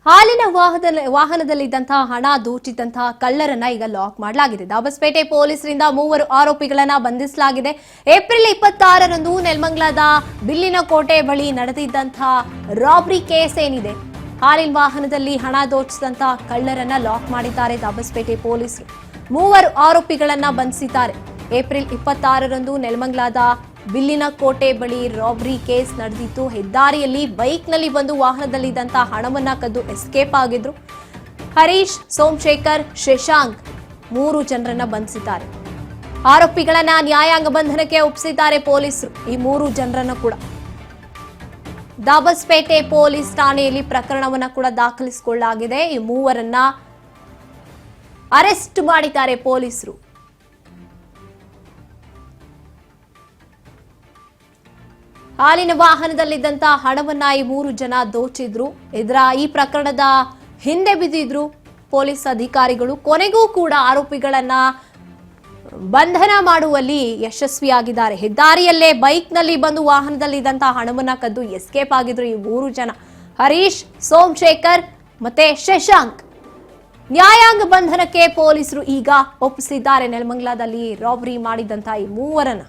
ಹಾಲಿನ ವಾಹನದಲ್ಲಿದ್ದಂತಹ ಹಣ ದೋಚಿದಂತಹ ಕಳ್ಳರನ್ನ ಈಗ ಲಾಕ್ ಮಾಡಲಾಗಿದೆ. ದಾಬಸ್ಪೇಟೆ ಪೊಲೀಸರಿಂದ 3 ಆರೋಪಿಗಳನ್ನ ಬಂಧಿಸಲಾಗಿದೆ. ಏಪ್ರಿಲ್ 26ರಂದು ನೆಲಮಂಗಲದ ಬಿಲ್ಲಿನ ಕೋಟೆ ಬಳಿ ನಡೆದಿದ್ದಂತಹ ರಾಬರಿ ಕೇಸ್ ಏನಿದೆ, ಹಾಲಿನ ವಾಹನದಲ್ಲಿ ಹಣ ದೋಚಿದಂತಹ ಕಳ್ಳರನ್ನ ಲಾಕ್ ಮಾಡಿದ್ದಾರೆ ದಾಬಸ್ಪೇಟೆ ಪೊಲೀಸರು. 3 ಆರೋಪಿಗಳನ್ನ ಬಂಧಿಸಿದ್ದಾರೆ. ಏಪ್ರಿಲ್ 26ರಂದು ನೆಲಮಂಗಲದ ಬಿಲ್ಲಿನ ಕೋಟೆ ಬಳಿ ರಾಬರಿ ಕೇಸ್ ನಡೆದಿತ್ತು. ಹೆದ್ದಾರಿಯಲ್ಲಿ ಬೈಕ್ನಲ್ಲಿ ಬಂದು ವಾಹನದಲ್ಲಿದ್ದಂತಹ ಹಣವನ್ನ ಕದ್ದು ಎಸ್ಕೇಪ್ ಆಗಿದ್ರು. ಹರೀಶ್, ಸೋಮಶೇಖರ್, ಶಶಾಂಕ್ 3 ಜನರನ್ನ ಬಂಧಿಸಿದ್ದಾರೆ. ಆರೋಪಿಗಳನ್ನ ನ್ಯಾಯಾಂಗ ಬಂಧನಕ್ಕೆ ಒಪ್ಪಿಸಿದ್ದಾರೆ ಪೊಲೀಸರು. ಈ 3 ಜನರನ್ನ ಕೂಡ ದಾಬಸ್ಪೇಟೆ ಪೊಲೀಸ್ ಠಾಣೆಯಲ್ಲಿ ಪ್ರಕರಣವನ್ನ ಕೂಡ ದಾಖಲಿಸಿಕೊಳ್ಳಲಾಗಿದೆ. ಈ 3ರನ್ನ ಅರೆಸ್ಟ್ ಮಾಡಿದ್ದಾರೆ ಪೊಲೀಸರು. ಹಾಲಿನ ವಾಹನದಲ್ಲಿದ್ದಂತಹ ಹಣವನ್ನ ಈ 3 ಜನ ದೋಚಿದ್ರು. ಈ ಪ್ರಕರಣದ ಹಿಂದೆ ಬಿದ್ದಿದ್ರು ಪೊಲೀಸ್ ಅಧಿಕಾರಿಗಳು. ಕೊನೆಗೂ ಕೂಡ ಆರೋಪಿಗಳನ್ನ ಬಂಧನ ಮಾಡುವಲ್ಲಿ ಯಶಸ್ವಿಯಾಗಿದ್ದಾರೆ. ಹೆದ್ದಾರಿಯಲ್ಲೇ ಬೈಕ್ನಲ್ಲಿ ಬಂದು ವಾಹನದಲ್ಲಿದ್ದಂತಹ ಹಣವನ್ನ ಕದ್ದು ಎಸ್ಕೇಪ್ ಆಗಿದ್ರು ಈ 3 ಜನ, ಹರೀಶ್, ಸೋಮಶೇಖರ್ ಮತ್ತೆ ಶಶಾಂಕ್. ನ್ಯಾಯಾಂಗ ಬಂಧನಕ್ಕೆ ಪೊಲೀಸರು ಈಗ ಒಪ್ಪಿಸಿದ್ದಾರೆ ನೆಲಮಂಗಲದಲ್ಲಿ ರಾಬರಿ ಮಾಡಿದಂತಹ ಈ 3ರನ್ನ.